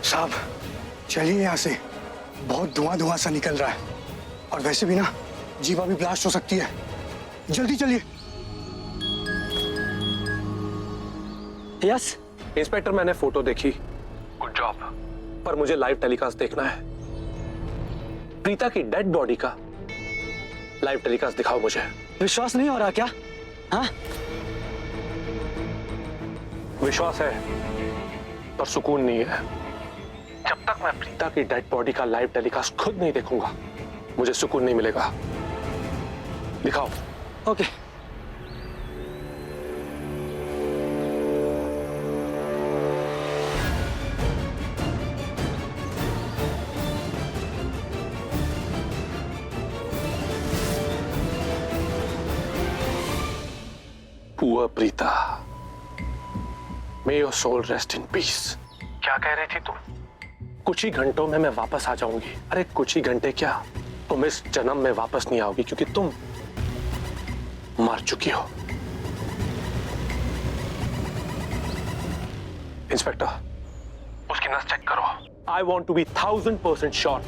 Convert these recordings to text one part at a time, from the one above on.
साहब चलिए यहाँ से, बहुत धुआं धुआं सा निकल रहा है और वैसे भी ना जीवा भी ब्लास्ट हो सकती है। जल्दी चलिए। यस इंस्पेक्टर, मैंने फोटो देखी, गुड जॉब, पर मुझे लाइव टेलीकास्ट देखना है। प्रीता की डेड बॉडी का लाइव टेलीकास्ट दिखाओ मुझे। विश्वास नहीं हो रहा क्या? हाँ, विश्वास है पर सुकून नहीं है। जब तक मैं प्रीता की डेड बॉडी का लाइव टेलीकास्ट खुद नहीं देखूंगा मुझे सुकून नहीं मिलेगा। दिखाओ। Okay. Poor Preeta, may your soul rest in peace. क्या कह रही थी तुम? कुछ ही घंटों में मैं वापस आ जाऊंगी। अरे कुछ ही घंटे क्या, तुम इस जन्म में वापस नहीं आओगी क्योंकि तुम मर चुकी हो। इंस्पेक्टर, उसकी नस चेक करो। I want to be 1000% sure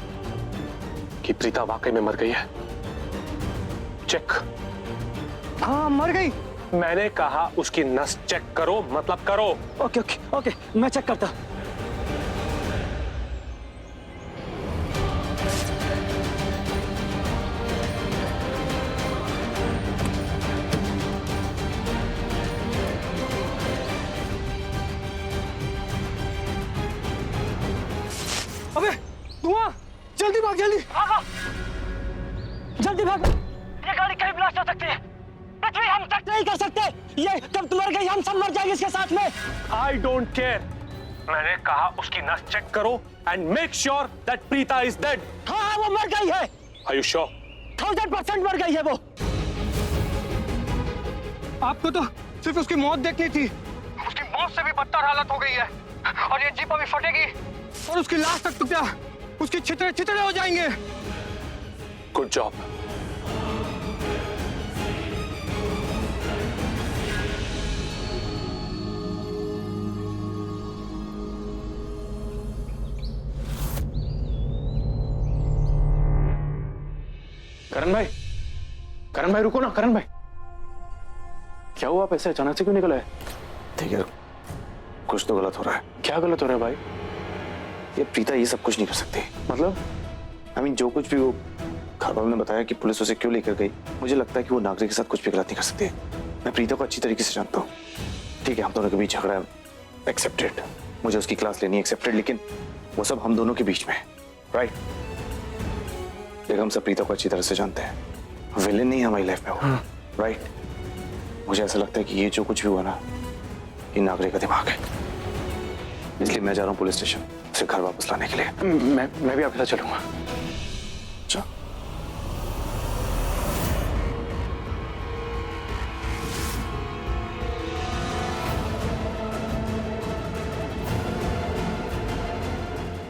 कि प्रीता वाकई में मर गई है। चेक। हाँ मर गई। मैंने कहा उसकी नस चेक करो, मतलब करो। ओके ओके ओके, मैं चेक करता हूं। अबे धुआं, जल्दी भाग जल्दी। जल्दी भागो, ये गाड़ी कहीं ब्लास्ट हो सकती है। पृथ्वी हम तक नहीं कर सकते, ये कब तुम मर गई हम सब मर जाएंगे इसके साथ में। I don't care. मैंने कहा उसकी नस चेक करो and make sure that Preeta is dead. हाँ वो मर गई है। Are you sure? 1000% मर गई है वो। आपको तो सिर्फ उसकी मौत देखनी थी। उसकी मौत से भी बदतर हालत हो गई है और ये जीप अभी फटेगी और उसकी लाश तक तो क्या, उसके छितरे छितरे हो जाएंगे। Good job. करण भाई रुको ना। करण भाई क्या हुआ? आप ऐसे अचानक से क्यों निकले? ठीक है, कुछ तो गलत हो रहा है। क्या गलत हो रहा है भाई? ये प्रीता ये सब कुछ नहीं कर सकती। मतलब जो कुछ भी वो घर वालों ने बताया कि पुलिस उसे क्यों लेकर गई, मुझे लगता है कि वो नागरिक के साथ कुछ भी गलत नहीं कर सकती। मैं प्रीता को अच्छी तरीके से जानता हूँ। ठीक है, हम दोनों के बीच झगड़ा है, एक्सेप्टेड। मुझे उसकी क्लास लेनी है, एक्सेप्टेड, लेकिन वो सब हम दोनों के बीच में है, राइट? लेकिन हम सब प्रीता को अच्छी तरह से जानते हैं। विलेन नहीं है हमारी लाइफ में वो, राइट? मुझे ऐसा लगता है कि ये जो कुछ भी हुआ ना, ये नागरिक का दिमाग है। इसलिए मैं जा रहा हूँ पुलिस स्टेशन उसे घर वापस लाने के लिए। मैं भी आपके साथ चलूंगा। अच्छा,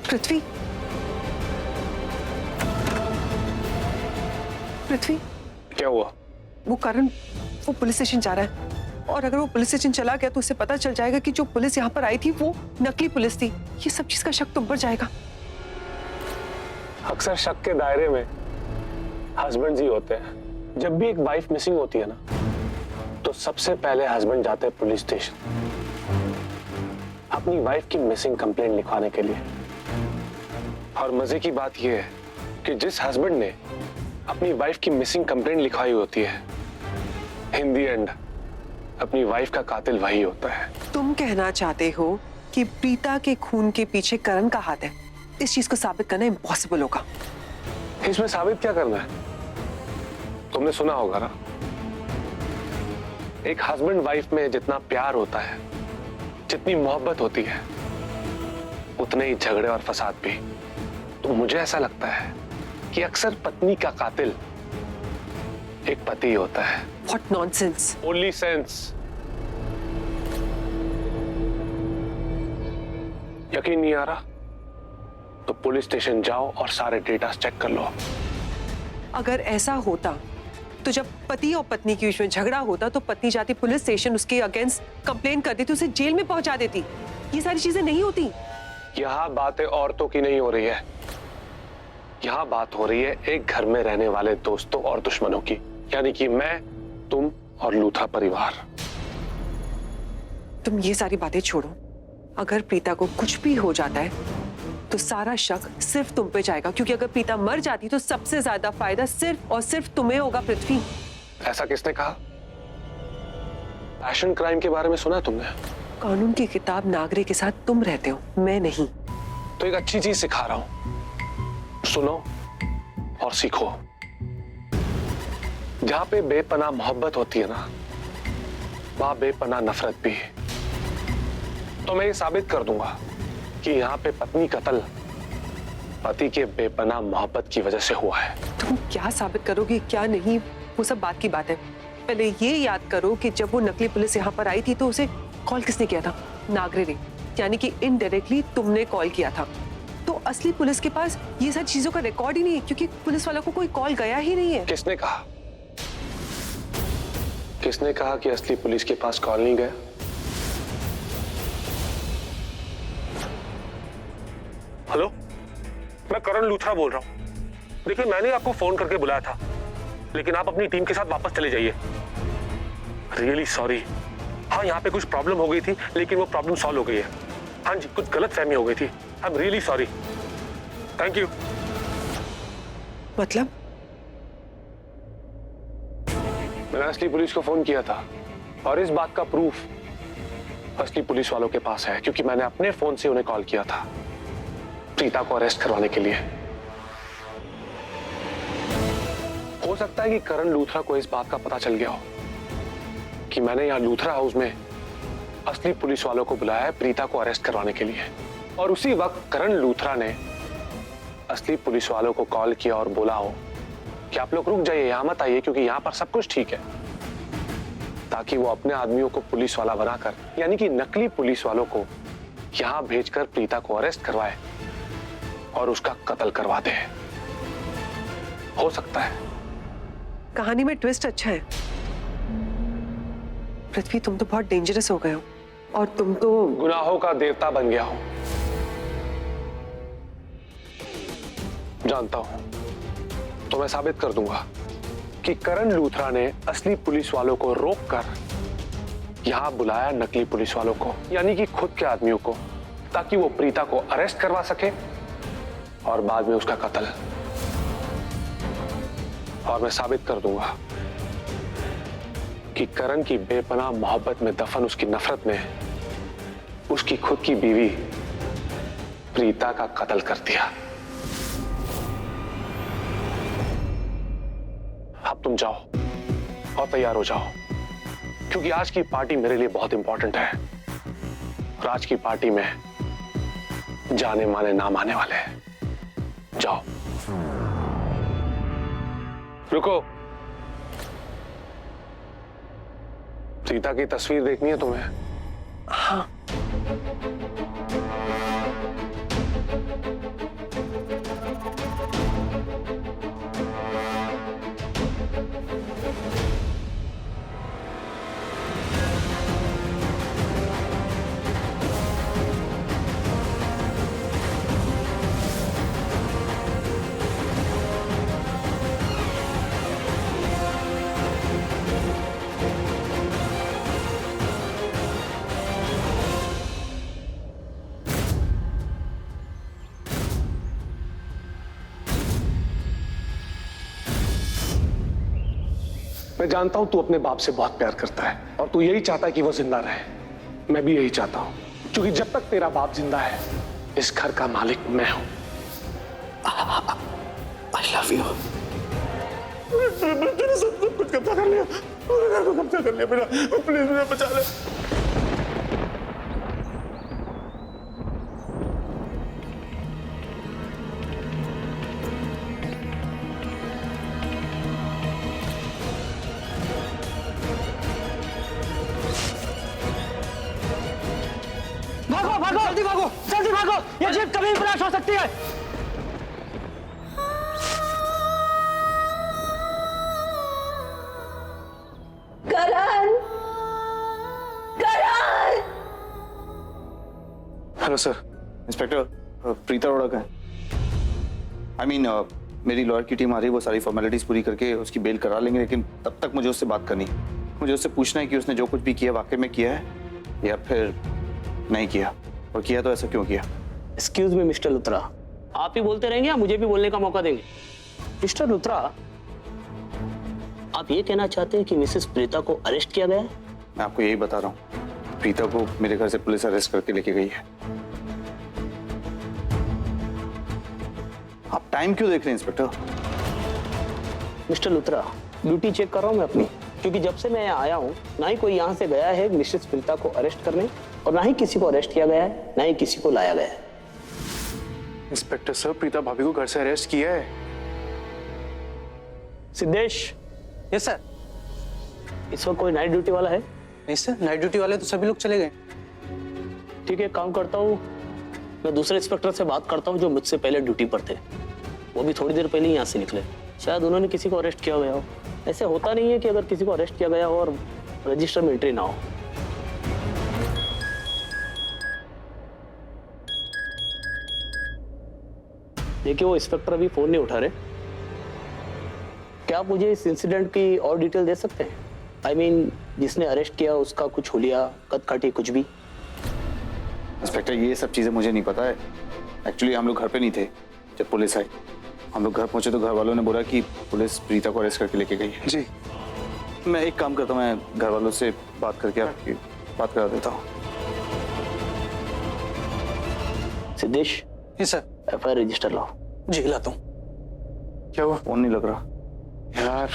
पृथ्वी, पृथ्वी, क्या हुआ? वो करण वो पुलिस स्टेशन जा रहा है और अगर वो पुलिस स्टेशन चला गया तो उसे पता चल जाएगा कि जो पुलिस यहाँ पर आई थी वो नकली पुलिस थी। ये सब चीज का शक तो बढ़ जाएगा। अक्सर शक के दायरे में हस्बैंड ही होते हैं। जब भी एक वाइफ मिसिंग होती है ना, तो सबसे पहले हस्बैंड जाते हैं पुलिस स्टेशन अपनी वाइफ की मिसिंग कंप्लेंट लिखवाने के लिए। और मजे की बात यह है कि जिस हस्बैंड ने अपनी वाइफ की मिसिंग कंप्लेंट लिखवाई होती है, इन दी एंड अपनी वाइफ का कातिल वही होता है। तुम कहना चाहते हो कि प्रीता के खून के पीछे करण का हाथ है? इस चीज को साबित करना इम्पॉसिबल होगा। इसमें साबित क्या करना है? तुमने सुना होगा ना, एक हस्बैंड वाइफ में जितना प्यार होता है, जितनी मोहब्बत होती है, उतने ही झगड़े और फसाद भी। तो मुझे ऐसा लगता है कि अक्सर पत्नी का कातिल एक पति होता है। What nonsense! Only sense. यकीन नहीं आ रहा तो पुलिस स्टेशन जाओ और सारे डेटा चेक कर लो। अगर ऐसा होता तो जब पति और पत्नी के बीच में झगड़ा होता तो पत्नी जाती पुलिस स्टेशन, उसके अगेंस्ट कंप्लेन कर देती, उसे जेल में पहुंचा देती। ये सारी चीजें नहीं होती। यहाँ बातें औरतों की नहीं हो रही है, यहाँ बात हो रही है एक घर में रहने वाले दोस्तों और दुश्मनों की, यानी कि मैं, तुम और लूथरा परिवार। तुम ये सारी बातें छोड़ो। अगर प्रीता को कुछ भी हो जाता है तो सारा शक सिर्फ तुम पे जाएगा, क्योंकि अगर प्रीता मर जाती तो सबसे ज्यादा फायदा सिर्फ और सिर्फ तुम्हें होगा पृथ्वी। ऐसा किसने कहा? पैशन क्राइम के बारे में सुना है तुमने? कानून की किताब नागरे के साथ तुम रहते हो, मैं नहीं। तो एक अच्छी चीज सिखा रहा हूं, सुनो और सीखो। जहां पे बेपनाह मोहब्बत होती है ना, वहां बेपनाह नफरत भी है। तो मैं ये साबित कर दूंगा कि यहाँ पे पत्नी कत्ल पति के बेपनाह मोहब्बत की वजह से हुआ है। तुम क्या साबित करोगे क्या नहीं, वो सब बात की बात है। पहले ये याद करो कि जब वो नकली पुलिस यहाँ पर आई थी तो उसे कॉल किसने किया था? नागरे ने, यानी कि इनडायरेक्टली तुमने कॉल किया था। तो असली पुलिस के पास ये सारी चीजों का रिकॉर्ड ही नहीं है, क्योंकि पुलिस वालों को कोई कॉल गया ही नहीं है। किसने कहा? किसने कहा कि असली पुलिस के पास कॉल नहीं गया? हेलो, मैं करण लूथरा बोल रहा हूं। देखिए, मैंने आपको फोन करके बुलाया था, लेकिन आप अपनी टीम के साथ वापस चले जाइए। Really sorry. हाँ, यहाँ पे कुछ प्रॉब्लम हो गई थी, लेकिन वो प्रॉब्लम सॉल्व हो गई है। हाँ जी, कुछ गलतफहमी हो गई थी। I am really sorry. Thank you. मतलब? मैंने असली पुलिस को फोन किया था और इस बात का प्रूफ असली पुलिस वालों के पास है, क्योंकि मैंने अपने फोन से उन्हें कॉल किया था प्रीता को अरेस्ट करवाने के लिए। हो सकता है कि करण लूथरा को इस बात का पता चल गया हो कि मैंने यहां लूथरा हाउस में असली पुलिस वालों को बुलाया है प्रीता को अरेस्ट करवाने के लिए। और उसी वक्त करण लूथरा ने असली पुलिस वालों को कॉल किया और बोला हो कि आप लोग रुक जाइए, यहां मत आइए, क्योंकि यहां पर सब कुछ ठीक है, ताकि वो अपने आदमियों को पुलिस वाला बनाकर, यानी कि नकली पुलिस वालों को यहां भेजकर प्रीता को अरेस्ट करवाए और उसका कत्ल करवा दे। हो सकता है। कहानी में ट्विस्ट अच्छा है। पृथ्वी, तुम तो बहुत डेंजरस हो गए हो, और तुम तो गुनाहों का देवता बन गया हो। जानता हूं, तो मैं साबित कर दूंगा कि करण लूथरा ने असली पुलिस वालों को रोककर यहां बुलाया नकली पुलिस वालों को, यानी कि खुद के आदमियों को, ताकि वो प्रीता को अरेस्ट करवा सके और बाद में उसका कत्ल। और मैं साबित कर दूंगा कि करण की बेपनाह मोहब्बत में दफन उसकी नफरत ने उसकी खुद की बीवी प्रीता का कत्ल कर दिया। अब तुम जाओ और तैयार हो जाओ, क्योंकि आज की पार्टी मेरे लिए बहुत इंपॉर्टेंट है और आज की पार्टी में जाने माने नाम आने वाले हैं। जाओ। रुको, प्रीता की तस्वीर देखनी है तुम्हें? हाँ। मैं जानता हूं तू अपने बाप से बहुत प्यार करता है और तू यही चाहता है कि वो जिंदा रहे। मैं भी यही चाहता हूं, क्योंकि जब तक तेरा बाप जिंदा है, इस घर का मालिक मैं हूं। I love you. मैंने सब कुछ कब्जा कर लिया, पूरे घर को कब्जा कर लिया मेरा, प्लीज मुझे बचा ले। भागो भागो, जल्दी भागो, जल्दी भागो, ये जीप कभी भी ब्लास्ट हो सकती है। Karan, Karan. Hello sir, inspector, Preeta Arora का है। आई मीन मेरी लॉयर की टीम आ रही है, वो सारी फॉर्मेलिटीज पूरी करके उसकी बेल करा लेंगे, लेकिन तब तक मुझे उससे बात करनी है। मुझे उससे पूछना है कि उसने जो कुछ भी किया वाकई में किया है या फिर नहीं किया, और किया तो ऐसा क्यों किया। एक्सक्यूज मी मिस्टर लुथरा, आप ही बोलते रहेंगे या मुझे भी बोलने का मौका देंगे? मिस्टर लुथरा, आप ये कहना चाहते हैं कि मिसेस प्रीता को अरेस्ट किया गया है? मैं आपको यही बता रहा हूँ, प्रीता को मेरे घर से पुलिस अरेस्ट करके लेके गई है। आप टाइम क्यों देख रहे हैं inspector? Mister Luthra, duty check कर रहा हूँ मैं अपनी, क्योंकि जब से मैं यहाँ आया हूँ ना ही कोई यहाँ से गया है मिसेस प्रीता को अरेस्ट करने, और ना ही किसी को अरेस्ट किया गया है, ना ही किसी को लाया गया है। इंस्पेक्टर सर, प्रीता भाभी को घर से अरेस्ट किया है। सिद्धेश। Yes sir. इस वक्त कोई नाइट ड्यूटी वाला है? नहीं सर, नाइट ड्यूटी वाले तो सभी लोग चले गए। ठीक है, काम करता हूँ, मैं दूसरे इंस्पेक्टर से बात करता हूँ जो मुझसे पहले ड्यूटी पर थे। वो भी थोड़ी देर पहले ही यहाँ से निकले, शायद उन्होंने किसी को अरेस्ट किया गया हो। ऐसे होता नहीं है कि अगर किसी को अरेस्ट किया गया हो और रजिस्टर में एंट्री ना हो। देखिए, वो इंस्पेक्टर अभी फोन नहीं उठा रहे। क्या आप मुझे इस इंसिडेंट की और डिटेल दे सकते हैं? आई मीन, जिसने अरेस्ट किया उसका कुछ हुलिया, कदकाठी, कुछ भी। इंस्पेक्टर, ये सब चीजें मुझे नहीं पता है। एक्चुअली हम लोग घर पे नहीं थे जब पुलिस आई। हम लोग घर पहुंचे तो घर वालों ने बोला कि पुलिस प्रीता को अरेस्ट करके लेके गई है। जी, मैं एक काम करता हूँ, मैं घर वालों से बात करके आपकी बात करा देता हूँ। Siddhesh, yes sir. FIR register लाओ। जी लाता हूँ। क्या हुआ फोन नहीं लग रहा यार?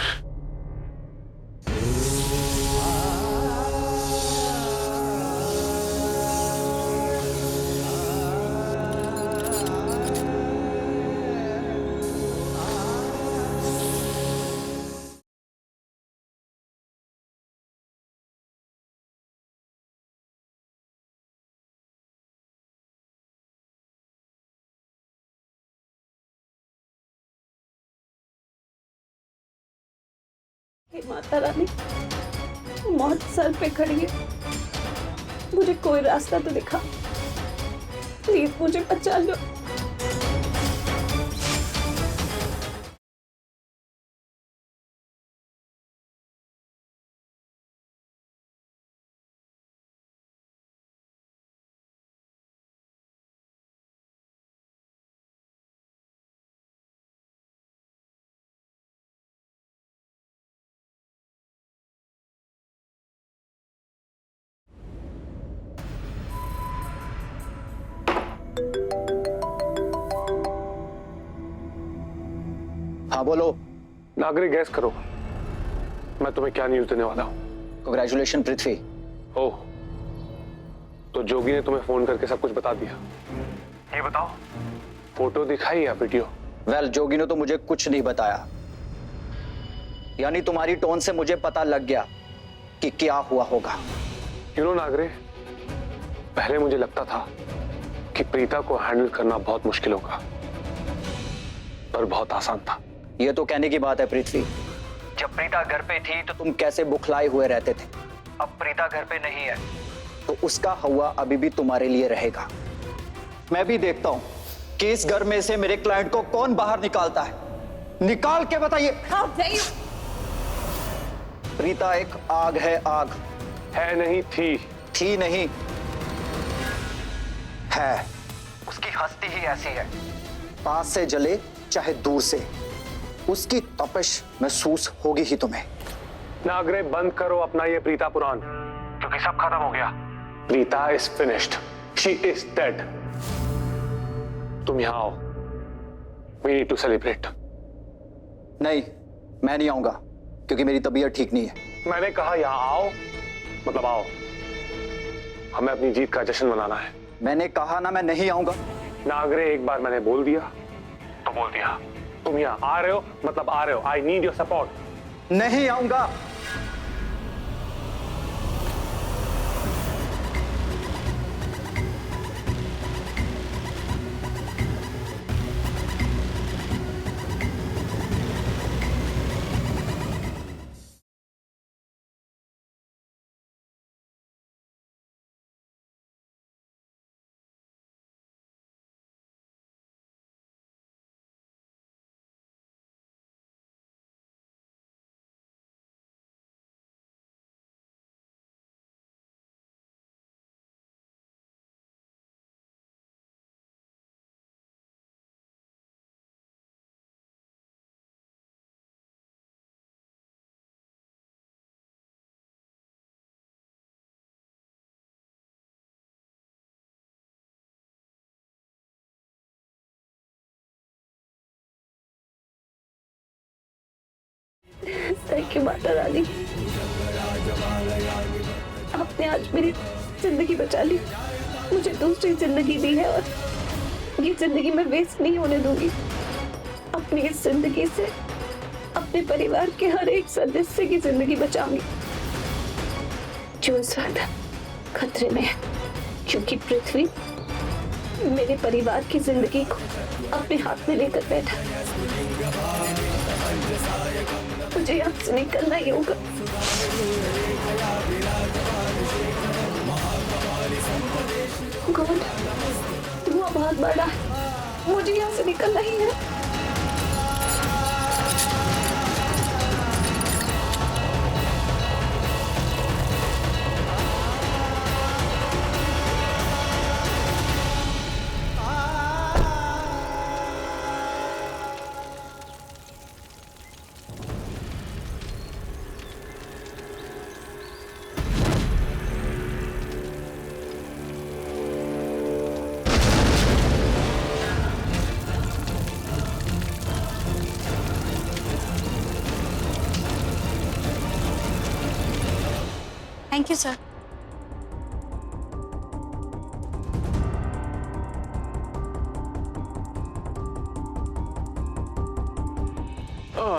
हे माता रानी, मौत सर पे खड़ी है, मुझे कोई रास्ता तो दिखा, प्लीज मुझे बचा लो। हाँ बोलो। नागरिक, गैस करो मैं तुम्हें क्या न्यूज देने वाला हूँ। कांग्रेचुलेशन पृथ्वी। ओह, तो जोगी ने तुम्हें फोन करके सब कुछ बता दिया? ये बताओ, फोटो दिखाई या वीडियो? वेल, जोगी ने तो मुझे कुछ नहीं बताया, यानी तुम्हारी टोन से मुझे पता लग गया कि क्या हुआ होगा। नागरे, पहले मुझे लगता था कि प्रीता को हैंडल करना बहुत मुश्किल होगा, पर बहुत आसान था। यह तो कहने की बात है पृथ्वी। जब प्रीता घर पे थी तो तुम कैसे बुखलाए हुए रहते थे। अब प्रीता घर पे नहीं है तो उसका हवा अभी भी तुम्हारे लिए रहेगा। मैं भी देखता हूं कि इस घर में से मेरे क्लाइंट को कौन बाहर निकालता है। निकाल के बताइए। प्रीता एक आग है, आग है नहीं, थी नहीं है। उसकी हस्ती ही ऐसी है, पास से जले चाहे दूर से, उसकी तपिश महसूस होगी ही तुम्हें। नागरे, बंद करो अपना ये प्रीता पुराण, क्योंकि सब खत्म हो गया। Preeta is finished, she is dead. तुम यहां आओ, वी नीड टू सेलिब्रेट। नहीं, मैं नहीं आऊंगा क्योंकि मेरी तबीयत ठीक नहीं है। मैंने कहा यहां आओ, मतलब आओ। हमें अपनी जीत का जश्न मनाना है। मैंने कहा ना, मैं नहीं आऊंगा। नागरे, एक बार मैंने बोल दिया तो बोल दिया। तुम यहाँ आ रहे हो मतलब आ रहे हो। I need your support. नहीं आऊंगा। थैंक यू माता रानी, आपने आज मेरी जिंदगी बचा ली, मुझे दूसरी जिंदगी दी है और ये जिंदगी मैं वेस्ट नहीं होने दूंगी। अपनी इस जिंदगी से अपने परिवार के हर एक सदस्य की जिंदगी बचाऊंगी जो इस वक्त खतरे में है, क्योंकि पृथ्वी मेरे परिवार की जिंदगी को अपने हाथ में लेकर बैठा। मुझे यहाँ से निकलना ही होगा। गॉड, धुआं बहुत बड़ा है, मुझे यहाँ से निकलना ही है। Thank you sir.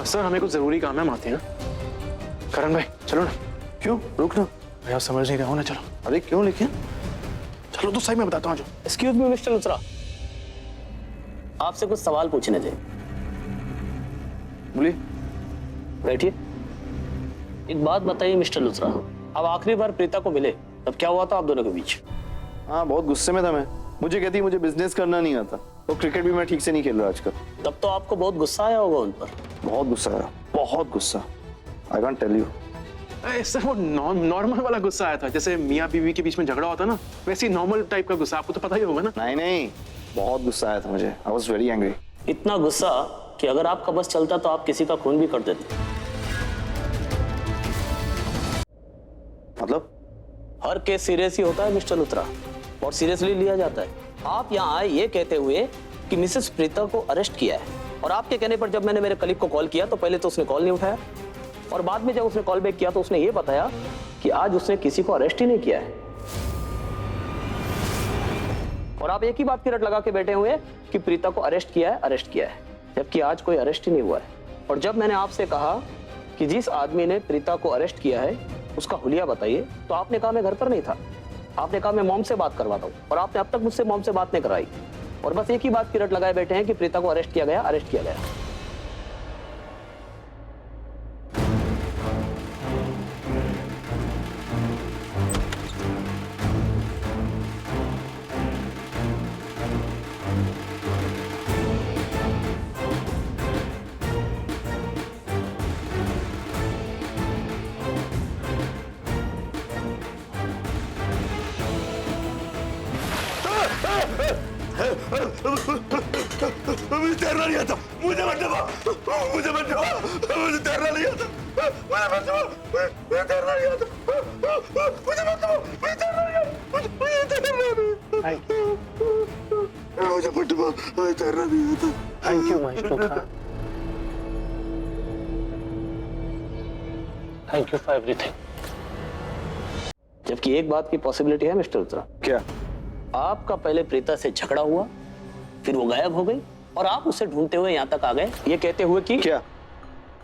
सर हमें कुछ जरूरी काम है, हम आते हैं। करण भाई चलो ना। क्यों रुक ना भाई आप समझ नहीं रहे हो ना, चलो। अरे क्यों लेकिन? चलो तो सही मैं बताता हूँ। एक्सक्यूज मी मिस्टर लुथरा, आपसे कुछ सवाल पूछने थे। बोलिए। बैठिए। एक बात बताइए मिस्टर लुथरा, अब आखिरी बार प्रीता को मिले तब क्या हुआ था आप दोनों के बीच? हाँ बहुत गुस्से में था मैं। मुझे कहती मुझे बिजनेस करना नहीं आता, तो क्रिकेट भी मैं ठीक से नहीं खेल रहा आजकल। तब तो आपको बहुत गुस्सा आया होगा उन पर। बहुत गुस्सा आया, बहुत गुस्सा। I can't tell you. Sir वो नॉर्मल वाला गुस्सा आया था, जैसे मियाँ बीवी के बीच में झगड़ा होता ना, वैसे नॉर्मल टाइप का गुस्सा। आपको तो पता ही होगा ना। नहीं नहीं, बहुत गुस्सा आया था मुझे। I was very angry. इतना गुस्सा कि अगर आपका बस चलता तो आप किसी का खून भी कर देते। मतलब? हर केस सीरियस ही होता है मिस्टर लुथरा, और सीरियसली लिया जाता है। आप यहाँ आए ये कहते हुए कि मिसेस प्रीता को अरेस्ट किया है, और आपके कहने पर जब मैंने मेरे कलीग को कॉल किया तो पहले तो उसने कॉल नहीं उठाया, और बाद में जब उसने कॉल बैक किया तो उसने ये बताया कि आज उसने किसी को अरेस्ट ही नहीं किया है। और आप एक ही बात की रट लगा के बैठे हुए कि प्रीता को अरेस्ट किया है, अरेस्ट किया है, जबकि आज कोई अरेस्ट ही नहीं हुआ है। और जब मैंने आपसे कहा कि जिस आदमी ने प्रीता को अरेस्ट किया है उसका हुलिया बताइए, तो आपने कहा मैं घर पर नहीं था। आपने कहा मैं मॉम से बात करवाता हूँ, और आपने अब तक मुझसे मॉम से बात नहीं कराई, और बस एक ही बात की रट लगाए बैठे हैं कि प्रीता को अरेस्ट किया गया, अरेस्ट किया गया। मुझे तैरना नहीं आता, मुझे मत डुबा, मुझे मत डुबा, मुझे तैरना नहीं आता, मुझे मत डुबा, मुझे तैरना नहीं आता, मुझे मत डुबा, मुझे तैरना नहीं आता, मुझे तैरना नहीं आता, मुझे मत डुबा, मुझे तैरना नहीं आता। Thank you Mahesh Luthra, thank you for everything. जबकि एक बात की पॉसिबिलिटी है मिस्टर लुथरा। क्या? आपका पहले प्रीता से झगड़ा हुआ, फिर वो गायब हो गई, और आप उसे ढूंढते हुए यहाँ तक आ गए, ये कहते हुए कि क्या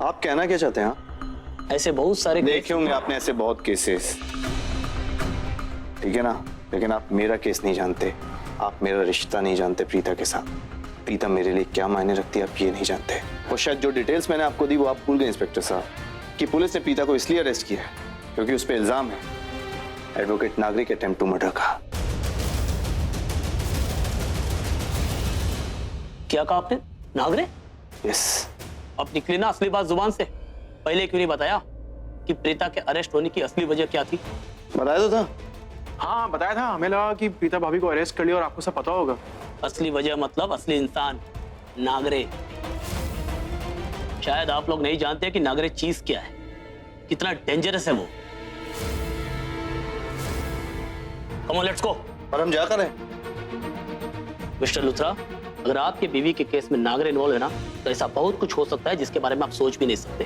आप कहना क्या चाहते हैं? हाँ ऐसे बहुत सारे देखे होंगे आपने ऐसे बहुत केसेस, ठीक है ना, लेकिन आप मेरा केस नहीं जानते, आप मेरा रिश्ता नहीं जानते प्रीता के साथ। प्रीता मेरे लिए क्या मायने रखती है आप ये नहीं जानते। और शायद जो डिटेल्स मैंने आपको दी वो आप भूल गए इंस्पेक्टर साहब, कि पुलिस ने प्रीता को इसलिए अरेस्ट किया है क्योंकि उस पर इल्जाम है एडवोकेट नागरे के अटेम्प्ट टू मर्डर का। क्या कहा आपने? नागरे? यस। अब निकली ना असली बात जुबान से, पहले क्यों नहीं बताया कि प्रीता के अरेस्ट होने की असली वजह क्या थी? बताया तो था। हाँ बताया था, हमें लगा कि प्रीता भाभी को अरेस्ट कर लिया और आपको सब पता होगा। असली वजह मतलब असली इंसान नागरे। शायद आप लोग नहीं जानते कि नागरे चीज क्या है, कितना डेंजरस है वो। Come on let's go. और हम जाकर हैं। मिस्टर लुथरा, अगर आपके बीवी के केस में नागरे इन्वॉल्व है ना, तो ऐसा बहुत कुछ हो सकता है जिसके बारे में आप सोच भी नहीं सकते।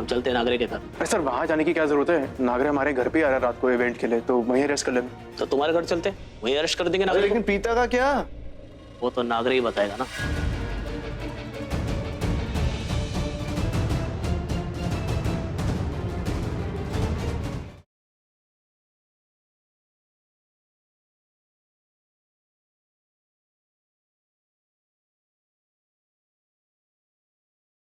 हम चलते हैं नागरे के घर। अरे सर वहां जाने की क्या जरूरत है? नागरे हमारे घर पे आ रहा है रात को इवेंट के लिए, तो वहीं अरेस्ट कर लेंगे। तो तुम्हारे घर चलते, वहीं अरेस्ट कर देंगे नागरे को। लेकिन प्रीता का क्या? वो तो नागरे ही बताएगा ना।